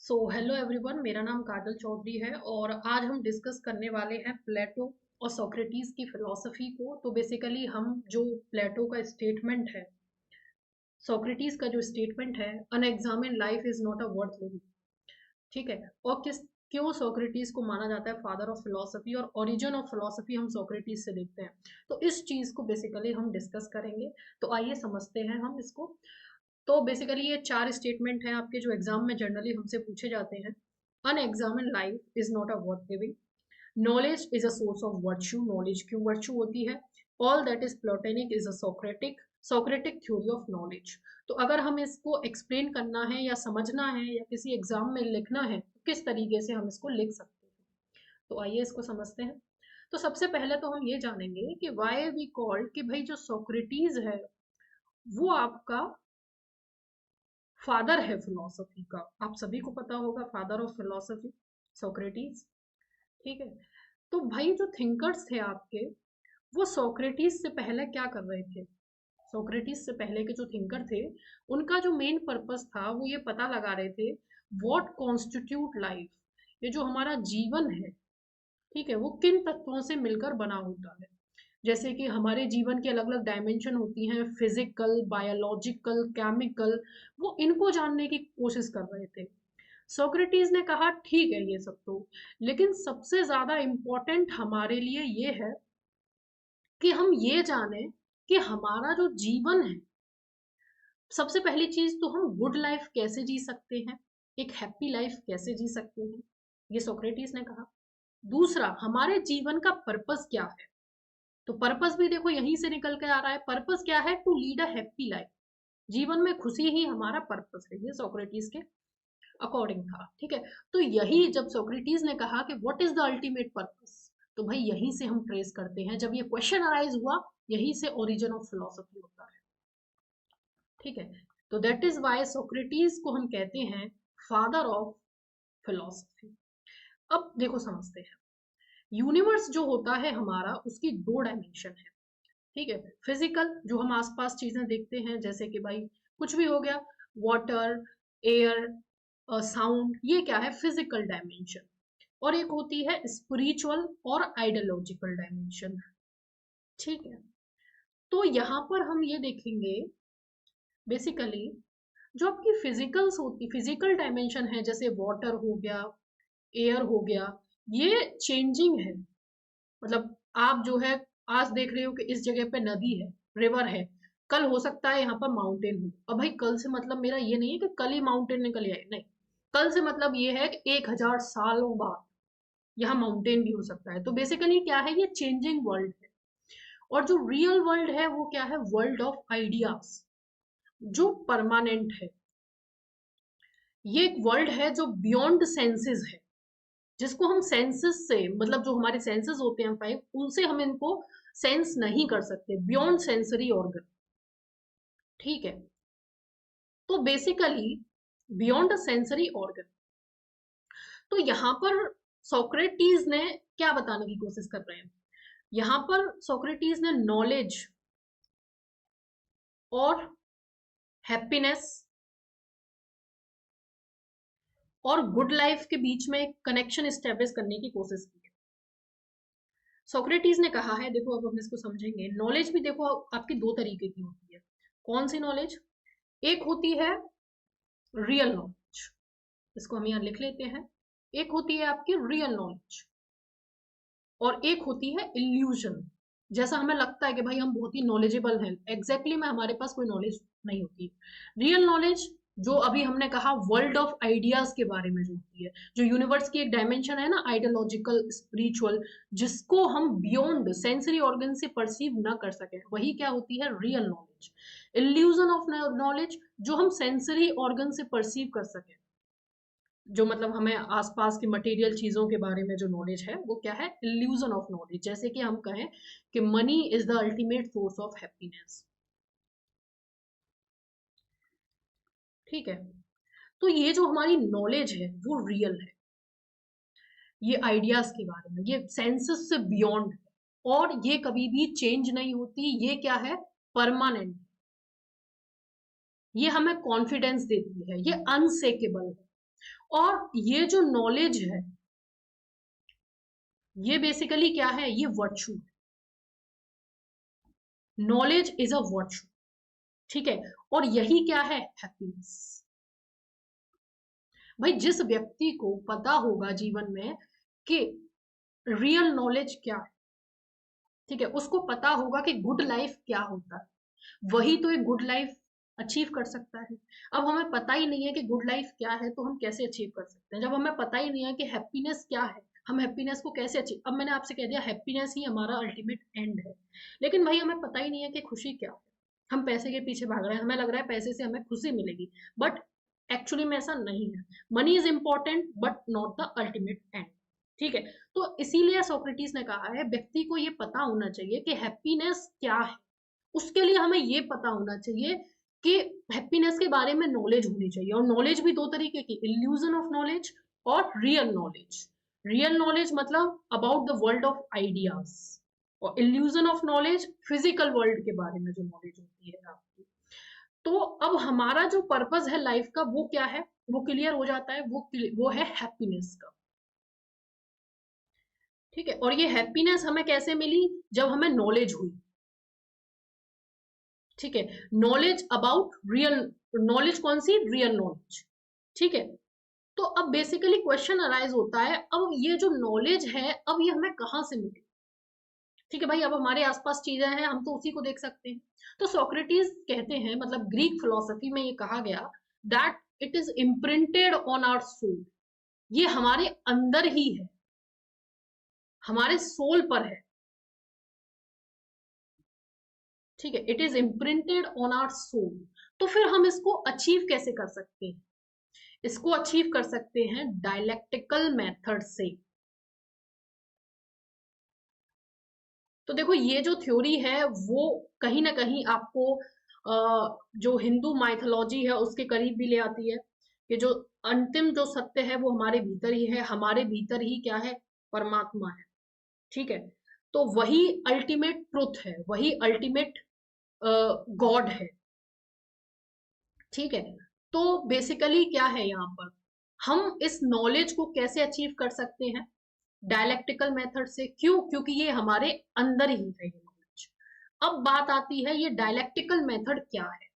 Hello everyone, मेरा नाम काजल चौधरी है और आज हम डिस्कस करने वाले हैं प्लेटो और सोक्रेटिस की फिलॉसफी को। तो बेसिकली हम जो प्लेटो का स्टेटमेंट है, सोक्रेटिस का जो स्टेटमेंट है, unexamined life is not a worth living, ठीक है। और क्यों सोक्रेटिस को माना जाता है फादर ऑफ फिलॉसफी और ओरिजिन ऑफ फिलॉसफी हम सोक्रेटिस से देखते हैं। तो इस चीज को बेसिकली हम डिस्कस करेंगे। तो आइए समझते हैं हम इसको। तो बेसिकली ये चार स्टेटमेंट हैं आपके जो एग्जाम में जनरली हमसे पूछे जाते हैं। Unexamined life is not a worth living, knowledge is a source of virtue, knowledge क्यों वर्च्यू होती है, all that is Platonic is a Socratic, Socratic theory of knowledge. तो अगर हम इसको एक्सप्लेन करना है या समझना है या किसी एग्जाम में लिखना है तो किस तरीके से हम इसको लिख सकते हैं। तो आइए इसको समझते हैं। तो सबसे पहले तो हम ये जानेंगे कि वाई वी कॉल्ड, कि भाई जो सोक्रेटिस है वो आपका फादर है फिलोसफी का। आप सभी को पता होगा फादर ऑफ फिलोसफी सोक्रेटिस, ठीक है। तो भाई जो थिंकर्स थे आपके, वो सोक्रेटिस से पहले क्या कर रहे थे। सोक्रेटिस से पहले के जो थिंकर थे, उनका जो मेन पर्पस था वो ये पता लगा रहे थे व्हाट कॉन्स्टिट्यूट लाइफ, ये जो हमारा जीवन है, ठीक है, वो किन तत्वों से मिलकर बना होता है। जैसे कि हमारे जीवन की अलग अलग डायमेंशन होती हैं, फिजिकल, बायोलॉजिकल, केमिकल, वो इनको जानने की कोशिश कर रहे थे। सोक्रेटिस ने कहा ठीक है ये सब तो, लेकिन सबसे ज्यादा इंपॉर्टेंट हमारे लिए ये है कि हम ये जाने कि हमारा जो जीवन है, सबसे पहली चीज तो हम गुड लाइफ कैसे जी सकते हैं, एक हैप्पी लाइफ कैसे जी सकते हैं, ये सोक्रेटिस ने कहा। दूसरा, हमारे जीवन का पर्पस क्या है। तो पर्पस भी देखो यहीं से निकल के आ रहा है। पर्पस क्या है? To lead a happy life, जीवन में खुशी ही हमारा पर्पस है, ये सोक्रेटिस के अकॉर्डिंग था, ठीक है। तो यही जब सोक्रेटिस ने कहा कि what is the ultimate purpose, तो भाई यहीं से हम ट्रेस करते हैं, जब ये क्वेश्चन अराइज हुआ यहीं से ओरिजिन ऑफ फिलोसफी होता है, ठीक है। तो दैट इज वाई सोक्रेटिस को हम कहते हैं फादर ऑफ फिलोसफी। अब देखो समझते हैं, यूनिवर्स जो होता है हमारा, उसकी दो डायमेंशन है, ठीक है। फिजिकल, जो हम आसपास चीजें देखते हैं, जैसे कि भाई कुछ भी हो गया, वाटर, एयर, साउंड, ये क्या है? Physical dimension. और एक होती है स्पिरिचुअल और आइडियोलॉजिकल डायमेंशन, ठीक है। तो यहाँ पर हम ये देखेंगे बेसिकली, जो आपकी फिजिकल्स होती, फिजिकल डायमेंशन है, जैसे वाटर हो गया, एयर हो गया, ये चेंजिंग है। मतलब आप जो है आज देख रहे हो कि इस जगह पे नदी है, रिवर है, कल हो सकता है यहाँ पर माउंटेन हो। अब भाई कल से मतलब मेरा ये नहीं है कि कल ही माउंटेन निकल आए, नहीं। कल से मतलब ये है कि 1000 सालों बाद यहाँ माउंटेन भी हो सकता है। तो बेसिकली क्या है, ये चेंजिंग वर्ल्ड है। और जो रियल वर्ल्ड है वो क्या है? वर्ल्ड ऑफ आइडियाज, जो परमानेंट है। ये एक वर्ल्ड है जो बियॉन्ड सेंसेस है, जिसको हम सेंसेस से, मतलब जो हमारे सेंसेस होते हैं 5, उनसे हम इनको सेंस नहीं कर सकते, बियॉन्ड सेंसरी ऑर्गन, ठीक है। तो basically beyond a sensory organ. तो यहां पर सोक्रेटिस ने क्या बताने की कोशिश कर रहे हैं, यहां पर सोक्रेटिस ने नॉलेज और हैप्पीनेस और गुड लाइफ के बीच में एक कनेक्शन स्टेब्लिश करने की कोशिश की है। सोक्रेटिस ने कहा है, देखो अब हम इसको समझेंगे, नॉलेज भी देखो आपकी दो तरीके की होती है। कौन सी नॉलेज? एक होती है रियल नॉलेज, इसको हम यहां लिख लेते हैं। एक होती है आपकी रियल नॉलेज और एक होती है इल्यूजन। जैसा हमें लगता है कि भाई हम बहुत ही नॉलेजेबल हैं, एग्जैक्टली में हमारे पास कोई नॉलेज नहीं होती। रियल नॉलेज जो अभी हमने कहा वर्ल्ड ऑफ आइडियाज के बारे में जो होती है, जो यूनिवर्स की एक डायमेंशन है ना, आइडियोलॉजिकल, स्पिरिचुअल, जिसको हम बियॉन्ड सेंसरी ऑर्गन से परसीव ना कर सके, वही क्या होती है? Real knowledge. Illusion of knowledge, जो हम सेंसरी ऑर्गन से परसीव कर सके, जो मतलब हमें आसपास की मटेरियल चीजों के बारे में जो नॉलेज है, वो क्या है? Illusion of knowledge. जैसे कि हम कहें कि money is the ultimate source of happiness, ठीक है। तो ये जो हमारी नॉलेज है वो रियल है, ये आइडियाज के बारे में, ये सेंसेस से बियॉन्ड है और ये कभी भी चेंज नहीं होती, ये क्या है? परमानेंट। ये हमें कॉन्फिडेंस देती है, ये अनसेकेबल है, और ये जो नॉलेज है ये बेसिकली क्या है, ये वर्च्यू है। नॉलेज इज अ वर्च्यू, ठीक है। और यही क्या है, हैप्पीनेस। भाई जिस व्यक्ति को पता होगा जीवन में कि रियल नॉलेज क्या है, ठीक है, उसको पता होगा कि गुड लाइफ क्या होता है, वही तो एक गुड लाइफ अचीव कर सकता है। अब हमें पता ही नहीं है कि गुड लाइफ क्या है, तो हम कैसे अचीव कर सकते हैं। जब हमें पता ही नहीं है कि हैप्पीनेस क्या है, हम हैप्पीनेस को कैसे अचीव। अब मैंने आपसे कह दिया हैप्पीनेस ही हमारा अल्टीमेट एंड है, लेकिन भाई हमें पता ही नहीं है कि खुशी क्या है। हम पैसे के पीछे भाग रहे हैं, हमें लग रहा है पैसे से हमें खुशी मिलेगी, बट एक्चुअली में ऐसा नहीं है। Money is important but not the ultimate and, ठीक है। तो इसीलिए सोक्रेटिस ने कहा है व्यक्ति को ये पता होना चाहिए कि हैप्पीनेस क्या है। उसके लिए हमें ये पता होना चाहिए कि हैप्पीनेस के बारे में नॉलेज होनी चाहिए। और नॉलेज भी दो तरीके की, इल्यूजन ऑफ नॉलेज और रियल नॉलेज। रियल नॉलेज मतलब about the world of ideas, और illusion of knowledge physical world के बारे में जो नॉलेज होती है आपकी। तो अब हमारा जो पर्पस है लाइफ का वो क्या है, वो क्लियर हो जाता है, वो है हैप्पीनेस का, ठीक है। और ये हैप्पीनेस हमें कैसे मिली, जब हमें नॉलेज हुई, ठीक है। नॉलेज अबाउट रियल, नॉलेज कौन सी, रियल नॉलेज, ठीक है। तो अब बेसिकली क्वेश्चन अराइज होता है, अब ये जो नॉलेज है अब ये हमें कहां से मिली, ठीक है। भाई अब हमारे आसपास चीजें हैं, हम तो उसी को देख सकते हैं। तो सोक्रेटिस कहते हैं, मतलब ग्रीक फिलोसफी में ये कहा गया that it is imprinted on our soul. ये हमारे अंदर ही है, हमारे सोल पर है, ठीक है। It is imprinted on our soul. तो फिर हम इसको अचीव कैसे कर सकते हैं, इसको अचीव कर सकते हैं डायलेक्टिकल मेथड से। तो देखो ये जो थ्योरी है वो कहीं ना कहीं आपको जो हिंदू माइथोलॉजी है उसके करीब भी ले आती है, कि जो अंतिम जो सत्य है वो हमारे भीतर ही है, हमारे भीतर ही क्या है, परमात्मा है, ठीक है। तो वही अल्टीमेट ट्रुथ है, वही अल्टीमेट गॉड है, ठीक है। तो बेसिकली क्या है यहाँ पर, हम इस नॉलेज को कैसे अचीव कर सकते हैं, डायलेक्टिकल मेथड से। क्यों, क्योंकि ये हमारे अंदर ही है ये नॉलेज। अब बात आती है ये डायलेक्टिकल मेथड क्या है।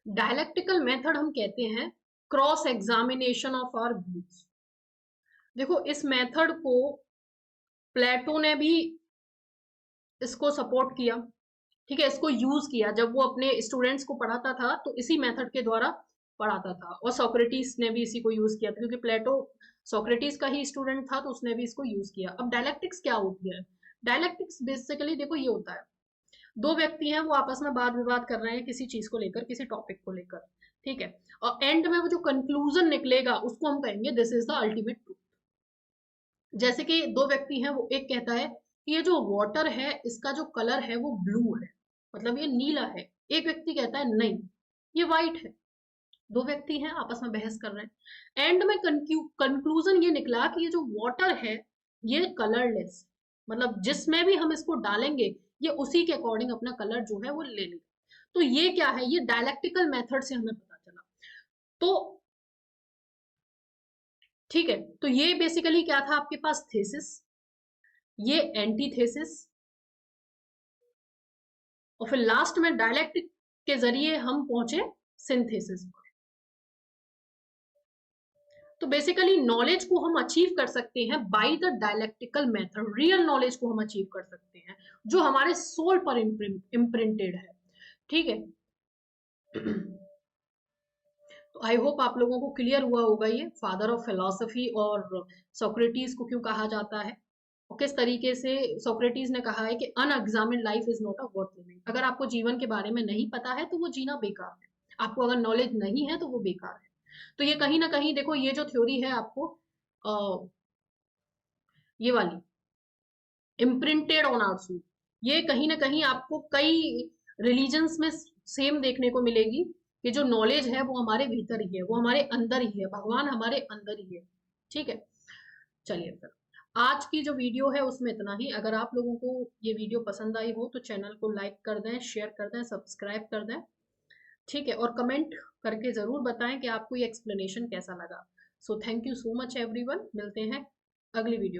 डायलेक्टिकल मेथड हम कहते हैं cross examination of our views. देखो इस मेथड को प्लेटो ने भी इसको सपोर्ट किया, ठीक है, इसको यूज किया जब वो अपने स्टूडेंट्स को पढ़ाता था, तो इसी मेथड के द्वारा पढ़ाता था। और सोक्रेटिस ने भी इसी को यूज किया था, क्योंकि प्लेटो सोक्रेटिस का ही स्टूडेंट था, तो उसने भी इसको यूज किया। अब डायलेक्टिक्स क्या होती है, डायलेक्टिक्स बेसिकली देखो ये होता है, दो व्यक्ति हैं वो आपस में वाद विवाद कर रहे हैं किसी चीज को लेकर, किसी टॉपिक को लेकर, ठीक है। और एंड में वो जो कंक्लूजन निकलेगा उसको हम कहेंगे this is the ultimate truth. जैसे कि दो व्यक्ति हैं, वो एक कहता है कि ये जो वाटर है इसका जो कलर है वो ब्लू है, मतलब ये नीला है। एक व्यक्ति कहता है नहीं ये व्हाइट है। दो व्यक्ति हैं आपस में बहस कर रहे हैं, एंड में कंक्लूजन ये निकला कि ये जो वाटर है ये कलरलेस, मतलब जिसमें भी हम इसको डालेंगे ये उसी के अकॉर्डिंग अपना कलर जो है वो ले लेगा। तो ये क्या है, ये डायलेक्टिकल मेथड से हमें पता चला। तो ठीक है, तो ये बेसिकली क्या था आपके पास, थेसिस, ये एंटीथेसिस, और फिर लास्ट में डायलेक्टिक के जरिए हम पहुंचे सिंथेसिस पर। तो बेसिकली नॉलेज को हम अचीव कर सकते हैं by the dialectical method. Real knowledge को हम अचीव कर सकते हैं जो हमारे सोल पर इम्प्रिंटेड है, ठीक है। तो आई होप आप लोगों को क्लियर हुआ होगा ये फादर ऑफ फिलोसफी और सोक्रेटिस को क्यों कहा जाता है, और किस तरीके से सोक्रेटिस ने कहा है कि unexamined life is not a worth living. अगर आपको जीवन के बारे में नहीं पता है तो वो जीना बेकार है, आपको अगर नॉलेज नहीं है तो वो बेकार है। तो ये कहीं ना कहीं देखो ये जो थ्योरी है आपको ये वाली इम्प्रिंटेड ऑन आवर सोल, ये कहीं ना कहीं आपको कई रिलीजन्स में सेम देखने को मिलेगी, कि जो नॉलेज है वो हमारे भीतर ही है, वो हमारे अंदर ही है, भगवान हमारे अंदर ही है, ठीक है। चलिए फिर आज की जो वीडियो है उसमें इतना ही। अगर आप लोगों को ये वीडियो पसंद आई हो तो चैनल को लाइक कर दें, शेयर कर दें, सब्सक्राइब कर दें, ठीक है, और कमेंट करके ज़रूर बताएं कि आपको ये एक्सप्लेनेशन कैसा लगा। So thank you so much everyone, मिलते हैं अगली वीडियो।